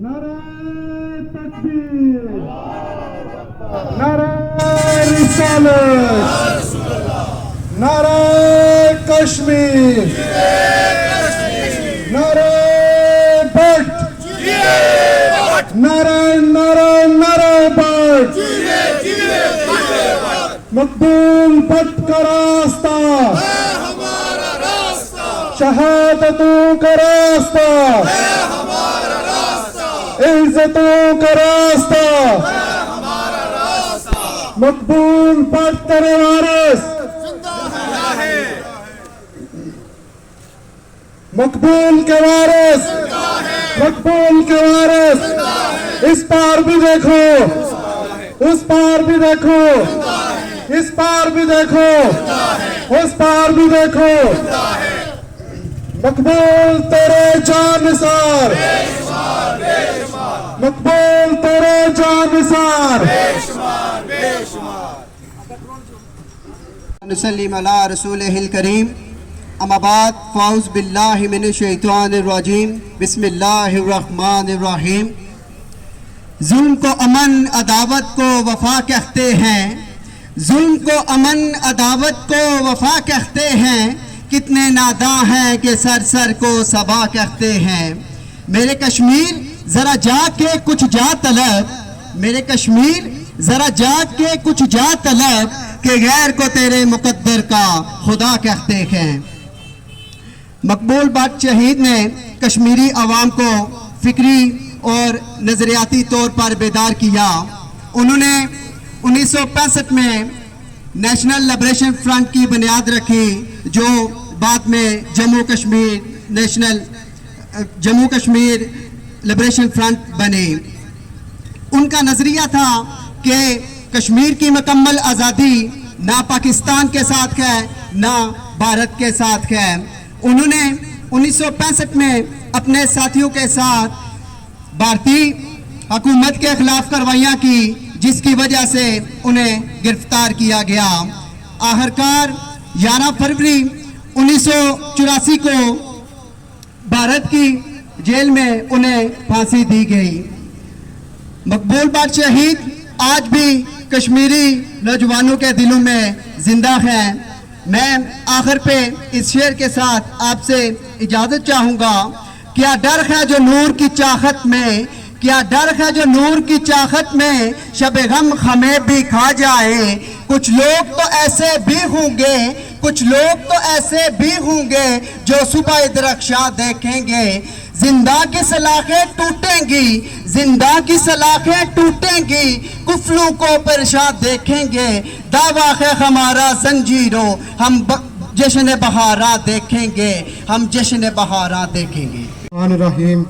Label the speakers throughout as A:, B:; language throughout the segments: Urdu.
A: نعرہ تکبیر، نعرہ رسالت، نعرہ کشمیر، نعرہ بٹ، نعرہ نعرہ نعرہ بٹ، مقبول بٹ کا راستہ، شہادتوں کا راستہ، عزتوں کا راستہ، مقبول بٹ تیرے وارث، مقبول کے وارث، مقبول کے وارث، اس پار بھی دیکھو، اس پار بھی دیکھو، اس پار بھی دیکھو، اس پار بھی دیکھو، مقبول تیرے جان نثار، مقبول تیرے جان نثار،
B: نسلم علی رسولہ الکریم، اما بعد فاعوذ باللہ من الشیطان الرجیم، بسم اللہ الرحمن الرحیم۔ ظلم کو امن عداوت کو وفا کہتے ہیں، ظلم کو امن عداوت کو وفا کہتے ہیں، کتنے ناداں ہیں کہ سر سر کو صبا کہتے ہیں۔ میرے کشمیر ذرا جاگ کے کچھ جا طلب، میرے کشمیر ذرا جاگ کے کچھ جا طلب، کہ غیر کو تیرے مقدر کا خدا کہتے ہیں۔ مقبول بٹ شہید نے کشمیری عوام کو فکری اور نظریاتی طور پر بیدار کیا۔ انہوں نے 1965 میں نیشنل لبریشن فرنٹ کی بنیاد رکھی، جو بعد میں جموں کشمیر لبریشن فرنٹ بنے۔ ان کا نظریہ تھا کہ کشمیر کی مکمل آزادی نہ پاکستان کے ساتھ ہے نہ بھارت کے ساتھ ہے۔ انہوں نے 1965 میں اپنے ساتھیوں کے ساتھ بھارتی حکومت کے خلاف کارروائیاں کی، جس کی وجہ سے انہیں گرفتار کیا گیا۔ آخرکار 11 فروری 1984 کو بھارت کی جیل میں انہیں پھانسی دی گئی۔ مقبول بٹ شہید آج بھی کشمیری نوجوانوں کے دلوں میں زندہ ہیں۔ میں آخر پہ اس شعر کے ساتھ آپ سے اجازت چاہوں گا۔ کیا ڈر ہے جو نور کی چاہت میں، کیا ڈر ہے جو نور کی چاہت میں، شب غم ہمیں بھی کھا جائے۔ کچھ لوگ تو ایسے بھی ہوں گے، کچھ لوگ تو ایسے بھی ہوں گے، جو صبح درخشاں دیکھیں گے۔ زندہ کی سلاخیں ٹوٹیں گی، زندہ کی سلاخیں ٹوٹیں گی، کفلوں کو پرشاں دیکھیں گے۔ دعویٰ ہے ہمارا زنجیروں، ہم جشن بہاراں دیکھیں گے، ہم جشن بہاراں دیکھیں گے۔
A: الرحمن الرحیم۔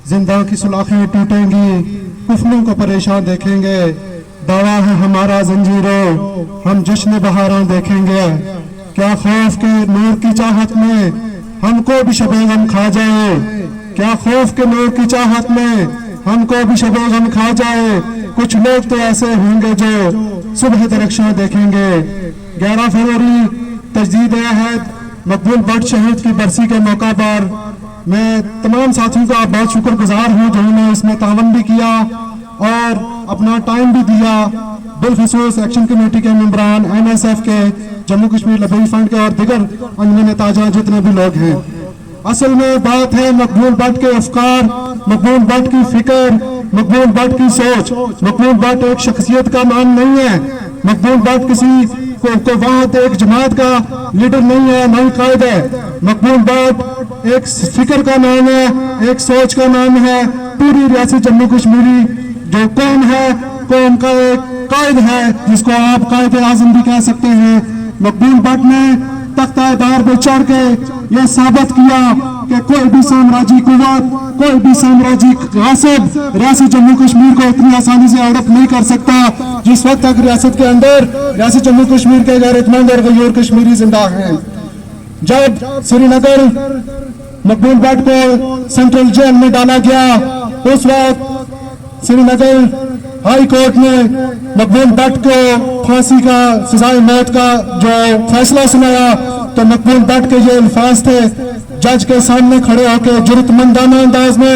A: زندہ کی سلاخیں ٹوٹیں گی، کفلوں کو پریشان دیکھیں گے، دعویٰ ہے ہمارا زنجیروں، ہم جشن بہاراں دیکھیں گے۔ کیا خوف کے نور کی چاہت میں ہم کو بھی شب غم کھا جائے، کیا خوف کے نور کی چاہت میں ہم کو بھی شب غم کھا جائے۔ کچھ لوگ تو ایسے ہوں گے جو صبح درخشاں دیکھیں گے۔ 11 فروری تجدید عہد مقبول بٹ شہید کی برسی کے موقع پر میں تمام ساتھیوں کا بہت شکر گزار ہوں، جنہوں نے اس میں تعاون بھی کیا اور اپنا ٹائم بھی دیا، بالخصوص ایکشن کمیٹی کے ممبران، NSF کے، جموں کشمیر لبریشن فرنٹ کے اور دیگر انجمن تاجاں جتنے بھی لوگ ہیں۔ اصل میں بات ہے مقبول بٹ کے افکار، مقبول بٹ کی فکر، مقبول بٹ کی سوچ۔ مقبول بٹ ایک شخصیت کا نام نہیں ہے، مقبول بٹ کسی کو واحد ایک جماعت کا لیڈر نہیں ہے، نہ ہی قائد ہے۔ مقبول بٹ ایک فکر کا نام ہے، ایک سوچ کا نام ہے۔ پوری ریاست جموں کشمیری جو قوم ہے، قوم کا ایک قائد ہے، جس کو آپ قائد اعظم بھی کہہ سکتے ہیں۔ مقبول بٹ نے تختہ دار پہ چڑھ کے یہ ثابت کیا کہ کوئی بھی سامراجی قوت، کوئی بھی سامراجی غاصب ریاست جموں کشمیر کو اتنی آسانی سے ہڑپ نہیں کر سکتا، جس وقت تک ریاست کے اندر ریاست جموں کشمیر کے غیرت مند اور غیور کشمیری زندہ ہیں۔ جب سری نگر مقبول بٹ کو سینٹرل جیل میں ڈالا گیا، اس وقت سری نگر ہائی کورٹ نے مقبول بٹ کو پھانسی کا سزائے موت کا جو فیصلہ سنایا، تو مقبول بٹ کے یہ الفاظ تھے، جج کے سامنے کھڑے ہو کے جرات مندانہ انداز میں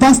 A: 10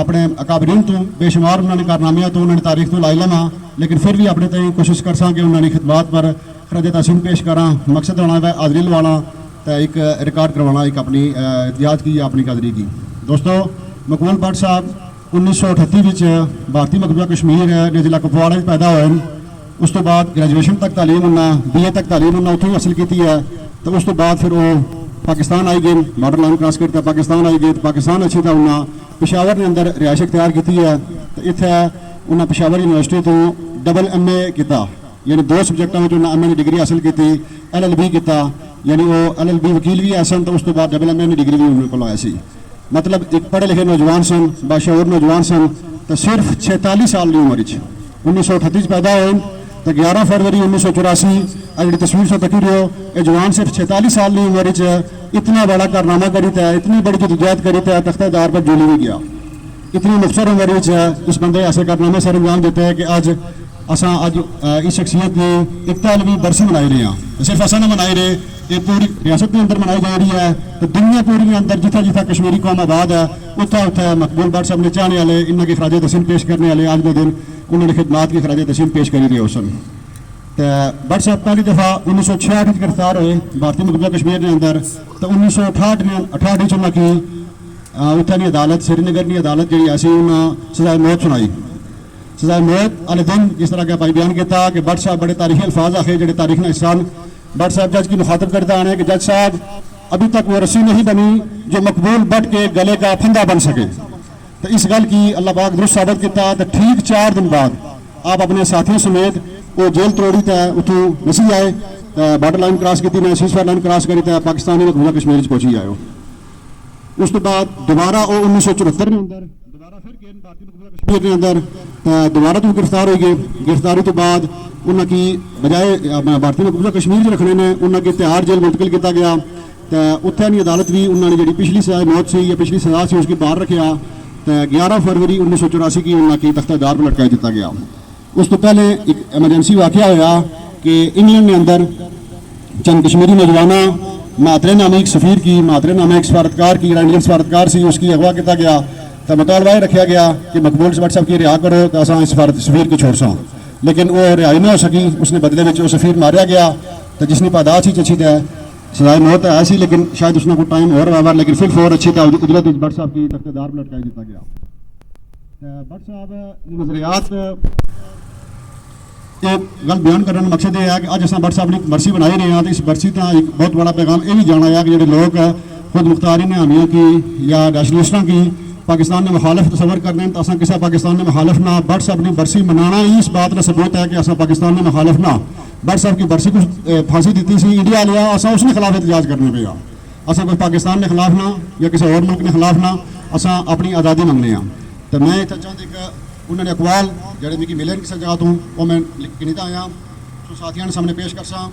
C: اپنے اکابرین تو بے شمار انہوں نے کارنامیاں تو انہوں نے تاریخ تو لائی لما لیکن پھر بھی اپنے تئیں کوشش کر ساں کہ انہوں نے خدمات پر خراج تحسین پیش کراں مقصد ہونا ہے حاضری لوانا تو ایک ریکارڈ کروانا ایک اپنی احتیاط کی اپنی قدری کی. دوستو مقبول بٹ صاحب 1938 بھارتی مقبوضہ کشمیر نے ضلع کپواڑہ پیدا ہوئے. اس تو بعد گریجویشن تک تعلیم انہیں BA تک تعلیم انہیں اتوں حاصل کی ہے. تو اس تو بعد پھر وہ پاکستان آئی گئے بارڈر لائن کراس کرتے پاکستان آئی گئے تو پاکستان اچھی تھا انہیں پشاور کے اندر رہائش اختیار کی ہے. تو اتنے انہیں پشاور یونیورسٹی تو MA کیتا یعنی 2 سبجیکٹوں میں انہیں MA کی ڈگری حاصل کی LLB کیتا یعنی وہ LLB وکیل بھی ایسن تو اس تو بعد MA کی ڈگری بھی انہوں کو لایا سی. مطلب ایک پڑھے لکھے نوجوان سن باشعور نوجوان سن تو صرف 46 سال کی عمر 1938 پیدا ہوئے تو 11 فروری 1984 جی تصویر سے تکی رہو یہ جوان صرف 46 سال کی عمر اتنا بڑا کارنامہ کری تھا اتنی بڑی جدوجہد کری تھا تختہ دار پر جولی بھی گیا. اتنی مختصر عمر اس بندے ایسے کارنامے سر انجام دیتے ہیں کہ اج اس شخصیت کی اکتالویں برسی منائی رہے ہیں. صرف ایسا نہ منائی رہے یہ پوری ریاست کے اندر منائی جا رہی ہے تو دنیا پوری کے اندر جتنا جتنا کشمیری قوم آباد ہے اتنا مقبول بٹ صاحب نے چاہنے والے انہوں کی خراج تحسین پیش کرنے والے آج کے دن انہوں نے خدمات کی خراج تحسین پیش کری رہے اس میں. تو بٹ صاحب پہلی دفعہ 1966 گرفتار ہوئے بھارتی مقبوضہ کشمیر کے اندر تو 1968 انہوں کی اتنی عدالت سری نگر کی عدالت جی ایسی انہیں سزائے موت سنائی. سزائے موت والے دن جس طرح کا بھائی بیان کیا کہ بٹ صاحب بڑے تاریخی الفاظ آخر جڑے تاریخ نے احسان بٹ صاحب جج کی مخاطب کرتا ہے کہ جج صاحب ابھی تک وہ رسی نہیں بنی جو مقبول بٹ کے گلے کا پھندا بن سکے. تو اس گل کی اللہ پاک درست ثابت کیا تو ٹھیک 4 دن بعد آپ اپنے ساتھیوں سمیت وہ جیل توڑی تھا اتوں نسی آئے بارڈر لائن کراس کی تھی سیز فائر لائن کراس کری تھا پاکستانی مقبوضہ کشمیر پہنچی آئے. اس تو بعد دوبارہ وہ 1974 کے اندر دوبارہ پھر گئے بھارتی مقبوضہ کشمیر کے اندر دوبارہ تو گرفتار ہوئی گئے. گرفتاری تو بعد انہوں کی بجائے بھارتی مقبوضہ کشمیر رکھنے نے انہوں کے تہاڑ جیل منتقل کیا گیا. تو اتنے عدالت بھی انہوں نے جی پچھلی سزا موت سی یا پچھلی سزا سی اس کی باہر رکھا تو 11 فروری 1984 کی انہوں کی تختہ دار پر لٹکا دیتا گیا. اس تو پہلے ایک ایمرجنسی واقعہ ہوا کہ انگلینڈ کے اندر چند کشمیری نوجوانوں مہاترے نامی ایک سفیر کی مہاترے نامی ایک سفارتکار کی ایرانی سفارتکار سی اس کی اغوا کیا گیا تو مطالبہ رکھا گیا کہ مقبول بٹ صاحب کی رہا کرو تو اصل سفیر کی چھوڑ سوں لیکن وہ رہائی نہ ہو سکی. اس نے بدلے میں وہ سفیر ماریا گیا تو جس نے پاداش ہی چچی ہے سزائے موت ہے ایسی لیکن شاید اس نے کوئی ٹائم اور ہوا لیکن پھر فور اچھی تھا اجلت بٹ صاحب کی تختہ دار پر لٹکا دیتا گیا. بٹ صاحب نظریات ایک گل بیان کرنے کا مقصد یہ ہے کہ اج اصل بٹ صاحب نے برسی بنائی رہے ہیں تو اس برسی کا ایک بہت بڑا پیغام یہ بھی جانا ہے کہ جڑے لوگ خود مختارین حامیوں کی یا نیشنلسٹوں کی پاکستان نے مخالف تصور کرنے ہیں تو اصل کسی پاکستان نے مخالف نہ بٹ صاحب نے برسی منانا ہی اس بات کا ثبوت ہے کہ اصل پاکستان نے مخالف نہ بٹ صاحب کی برسی کو پھانسی دیتی سی انڈیا لیا اصل اس نے خلاف احتجاج کرنے پہ اصل کوئی پاکستان نے خلاف نہ یا کسی اور ملک نے خلاف نہ اصل اپنی آزادی منگنے ہیں. تو میں چاہتا کہ انہوں نے اقوال جڑے مجھے ملے کسی جگہ تو وہ میں لکھ کے نہیں آیا تو ساتھیوں نے سامنے پیش کر سا.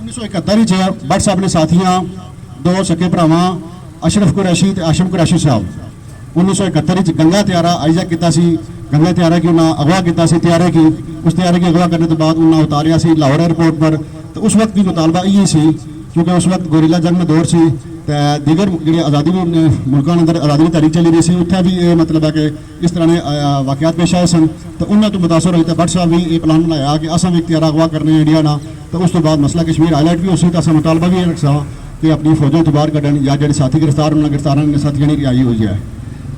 C: 1971 بٹ صاحب نے ساتھیاں 2 سکے بھراواں اشرف قریشی تے ہاشم قریشی صاحب 1971 گنگا تیارہ آئیزہ کیتا سی. گنگا تیارہ کی انہیں اغوا کیتا سی تیارے کی اس تیارے کی اغوا کرنے کے بعد انہیں اتاریا سی لاہور ایئرپورٹ پر. تو اس وقت بھی مطالبہ یہی سی کیونکہ اس وقت گوریلا جنگ میں دور سی دیگر جی آزادی ملکوں کے اندر آزادی کی تاریخ چلی رہی سی اتنے بھی یہ مطلب ہے کہ اس طرح نے واقعات پیش آئے سن تو انہوں تو متاثر ہوئی تھا. بٹ صاحب بھی یہ پلان بنایا کہ اصل بھی اختیار اغوا کرنے انڈیا نہ تو اس کے بعد مسئلہ کشمیر ہائی لائٹ بھی ہو سی تو اصل مطالبہ بھی یہ رکھا کہ اپنی فوجوں تو باہر کھڑن یا جڑے ساتھی گرفتار ہونا گرفتار ساتھی نہیں رہائی ہوئی ہے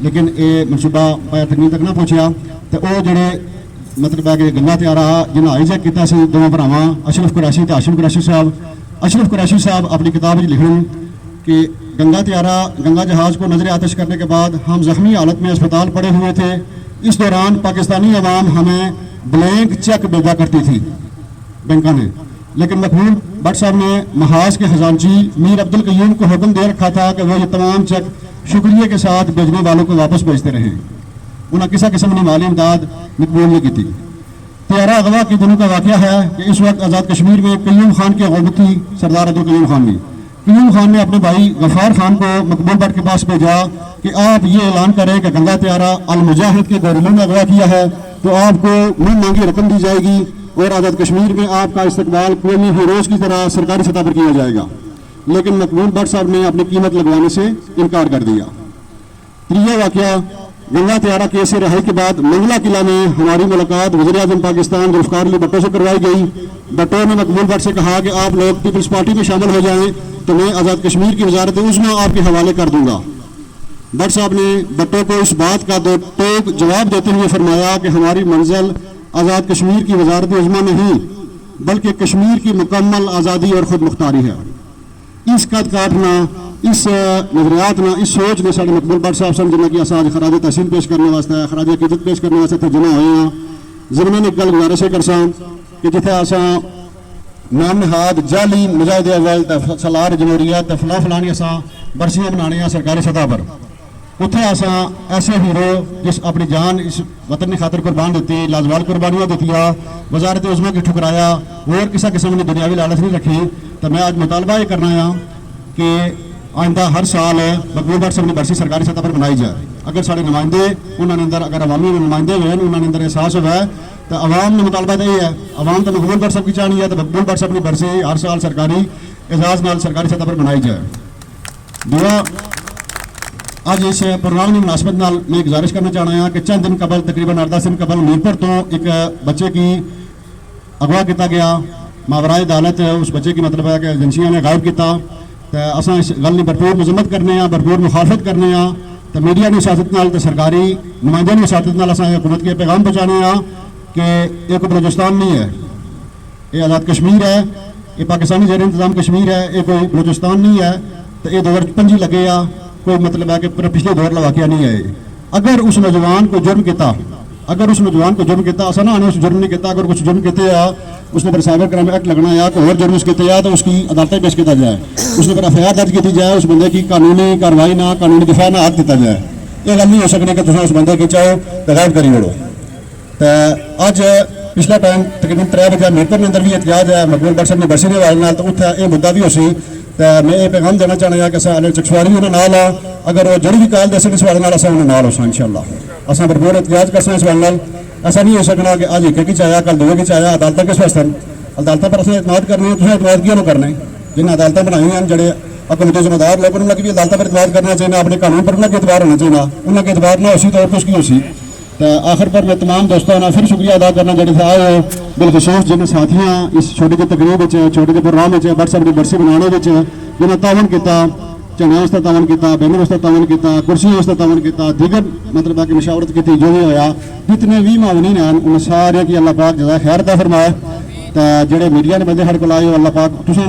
C: لیکن یہ منصوبہ پایا تکنیک تک نہ پہنچیا. تو وہ جڑے مطلب ہے کہ گنگا تیارہ جنہیں آئی جیک کیا سی 2 بھراواں اشرف قریشی تے ہاشم قریشی صاحب. اشرف قریشی صاحب اپنی کتاب لکھیں کہ گنگا تیارہ گنگا جہاز کو نظر آتش کرنے کے بعد ہم زخمی حالت میں اسپتال پڑے ہوئے تھے. اس دوران پاکستانی عوام ہمیں بلینک چیک بھیجا کرتی تھی بینکوں نے لیکن مقبول بٹ صاحب نے محاذ کے خزانچی میر عبد القیوم کو حکم دے رکھا تھا کہ وہ یہ تمام چیک شکریہ کے ساتھ بھیجنے والوں کو واپس بھیجتے رہیں. انہیں کسی قسم کی مالی امداد مقبول نہیں کی تھی. تیارہ اغوا کے دنوں کا واقعہ ہے کہ اس وقت آزاد کشمیر میں قیوم خان کی حکومت تھی سردار عبدالقیوم خان نے. قیوم خان نے اپنے بھائی غفار خان کو مقبول بٹ کے پاس بھیجا کہ آپ یہ اعلان کریں کہ گنگا تیارہ المجاہد کے گوریلوں نے اغوا کیا ہے تو آپ کو منہ مانگی رقم دی جائے گی اور آزاد کشمیر میں آپ کا استقبال قومی ہیروز کی طرح سرکاری سطح پر کیا جائے گا. لیکن مقبول بٹ صاحب نے اپنی قیمت لگوانے سے انکار کر دیا. تیسرا واقعہ گنگا تیارہ کیس سے رہائی کے بعد منگلا قلعہ میں ہماری ملاقات وزیر اعظم پاکستان ذوالفقار علی بھٹو سے کروائی گئی. بھٹو نے مقبول بٹ سے کہا کہ آپ لوگ پیپلز پارٹی میں شامل ہو جائیں تو میں آزاد کشمیر کی وزارت عظمیٰ آپ کے حوالے کر دوں گا. بٹ صاحب نے بھٹو کو اس بات کا دو ٹوک جواب دیتے ہوئے فرمایا کہ ہماری منزل آزاد کشمیر کی وزارت عظمیٰ نہیں بلکہ کشمیر کی مکمل آزادی اور خود مختاری ہے. اس قد کاٹنا، اس نظریات نہ اس سوچ نے سارے مقبول بٹ صاحب سن جنہیں کہ اصل خراج تحسین پیش کرنے واسطے خراج عقیدت پیش کرنے واسطے جمع ہوئے ہیں. ضمن ایک گل گزارش کرساں کہ جتنے اساں نام نہاد جعلی مجاہد اول سالار جمہوریت فلاں فلانی اساں برسیاں بنانے سرکاری سطح پر، اتنے اساں ایسے ہیرو جس اپنی جان اس وطن کی خاطر قربان دیتی، لازوال قربانیاں دیتی، وزارت عظمیٰ کی ٹھکرایا، اور کسی قسم نے دنیاوی لالچ نہیں رکھی. تو میں آج مطالبہ یہ کرنا ہے کہ آئندہ ہر سال مقبول بٹ صاحب نے برسی سرکاری سطح پر بنائی جائے. اگر سارے نمائندے انہوں نے اندر اگر عوامی نمائندے ہوئے انہوں نے اندر احساس ہوا ہے تو عوام نے مطالبہ تو یہ ہے، عوام تو مقبول بٹ صاحب کی چاہنی ہے تو مقبول بٹ صاحب نے برسی ہر سال سرکاری اعزاز نال سرکاری سطح پر بنائی جائے. دعا آج اس پروگرام کی مناسبت نال میں گزارش کرنا چاہنا ہے کہ چند دن قبل تقریباً 8-10 دن قبل میرپور تو ایک بچے کی اغوا کیا گیا، ماورائے عدالت اس بچے کی مطلب ہے کہ ایجنسیاں نے غائب کیا. تو اصل اس گل کی بھرپور مذمت کرنے ہیں، بھرپور مخالفت کرنے ہیں. تو میڈیا نے سیاست نال تو سرکاری نمائندے نے سیاست نال اصل حکومت کے پیغام پہنچانے ہیں کہ یہ کوئی بلوچستان نہیں ہے، یہ آزاد کشمیر ہے، یہ پاکستانی زیر انتظام کشمیر ہے، یہ کوئی بلوچستان نہیں ہے. تو یہ 2025 لگے گا، کوئی مطلب ہے کہ پچھلے دور کا واقعہ نہیں ہے. اگر اس نوجوان کو جرم کیا، اگر اس نوجوان کو جرم کیا ایسا نہ آنے اس جرم نہیں کیا، اگر کچھ جرم کیتے آ اس نے پھر سائبر کرائم ایکٹ لگنا یا کوئی اور جرم اس کیتے آ تو اس کی عدالتیں پیش کیا جائے، اس نے پھر ایف آئی آر درج کی جائے، اس بندے کی قانونی کاروائی نہ قانونی دفاع نہ حق دیتا جائے. یہ گل نہیں ہو سکتی کہ تم اس بندے کی چاہو تو غائب کری وڑو. تو اج پچھلا ٹائم تقریباً 3 بجے میرپور کے اندر بھی احتجاج ہے مقبول بٹ صاحب نے برسی کے حوالے تو اتنا یہ مدعا بھی ہو سی. تو میں یہ پیغام دینا چاہنا کہ اصل چکسواری انہوں نال آ، اگر وہ جڑی بھی کال دے سکے اس حوالے اصل انہوں نال ہو سا ان شاء اللہ اصل بھرپور احتجاج کر سا اس حوالے. ایسا نہیں ہو سکنا کہ آج ایک چاہیا کل دو کی چاہیا. عدالتیں کس واسطے عدالتوں پر اصل اعتماد کرنے ہیں، تو اعتماد کیوں کرنا ہے جنہیں عدالتیں بنائی ہیں جڑے حکومتی ذمہ دار لوگ انہوں کی بھی عدالتوں پر اعتماد کرنا چاہیے، اپنے قانون پر انہوں کا اعتبار ہونا چاہیے. انہوں کا اعتبار نہ ہو سی تو اور کچھ کی ہو سی. تو آخر پر میں تمام دوستوں نے پھر شکریہ ادا کرنا جڑے تھے آئے ہو، بالخصوص جن ساتھیاں اس چھوٹے جی تقریب چھوٹے جے پروگرام بٹ صاحب کی برسی بنانے جنہیں تعاون کیا، چنے واسطے تعاون کیا، بہنوں واسطے تعاون کیا، کرسیوں واسطے تعاون کیا، دیگر مطلب ہے کہ مشاورت کی جو بھی ہوا، جتنے بھی معاونین ہیں ان سارے کی اللہ پاک جزائے خیر عطا فرمائے. تو جڑے میڈیا نے بندے ہر کو آئے ہو اللہ پاک تساں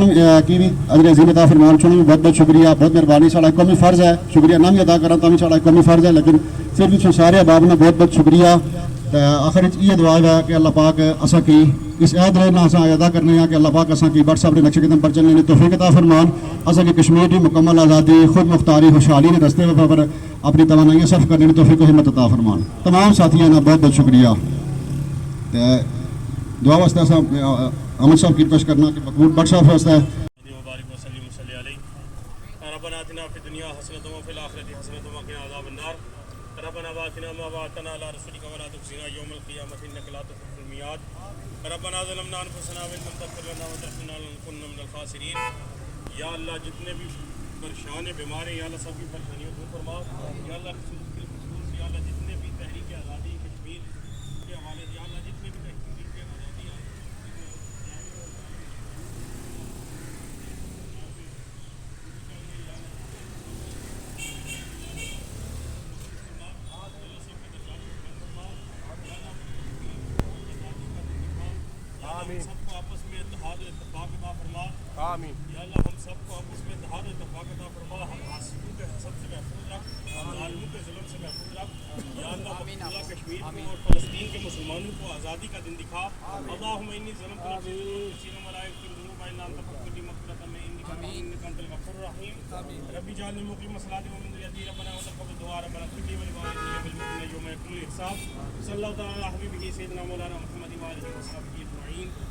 C: کی بھی اجر عظیم عطا فرمان. سنوں بھی بہت بہت شکریہ، بہت مہربانی. سارا قومی فرض ہے شکریہ نہ بھی ادا کرا تو بھی سارا قومی فرض ہے، لیکن پھر بھی سارے احباب نے بہت بہت شکریہ. آخر یہ دعا ہے کہ اللہ پاک اساں کی اس عہد نہ اساں ادا کرنے ہیں کہ اللہ پاک اساں کی بٹ صاحب نے نقش قدم پر چلنے کی توفیق عطا فرمان. اساں کی کشمیر کی مکمل آزادی خود مختاری خوشحالی کے رستے پر اپنی توانائیاں صرف کرنے کی توفیق و ہمت عطا فرمان. تمام ساتھیوں کا بہت بہت شکریہ. دعا واسطے احمد صاحب کی ریکویسٹ کرنا کہ مقبول بٹ صاحب واسطے
D: ربنا آتنا فی الدنیا حسنۃ وفی الآخرۃ حسنۃ وقنا عذاب النار ربنا وآتنا ما وعدتنا علی رسولک ولا تخزنا یوم القیامۃ انک لا تخلف المیعاد ربنا ظلمنا انفسنا وان لم تغفر لنا وترحمنا لنکن من الخاسرین. یا اللہ جتنے بھی پریشان بیمار ہیں یا اللہ سب کی پریشانیوں دور فرما. یا اللہ خصوص یا اللہ جتنے بھی تحریک آزادی کشمیر کے حوالے سے یا اللہ جتنے بھی تحریک آزادی ہے سب کو آپس میں اتحاد و اتفاق عطا فرما. آمین. یا اللہ ہم سب کو آپس میں اتحاد و اتفاق عطا فرما. ہم حاسدوں کے حسد سے محفوظ رکھ، ظالموں کے ظلم سے محفوظ رکھ. یا اللہ مقبولہ کشمیر کو اور فلسطین کے مسلمانوں کو آزادی کا دن دکھا. اللہم انی ظلمت نفسی کثیرا ولا یغفر الذنوب الا انت فاغفر لي مغفرة من عندك انك انت الغفور الرحیم. رب اجعلنی مقیم الصلاة ومن ذریتی ربنا وتقبل دعاء ربنا اغفر لي ولوالدي والمؤمنين یوم یقوم الحساب. صلی اللہ تعالی علی حبیبہ سیدنا مولانا محمد وآلہ وصحبہ اجمعین.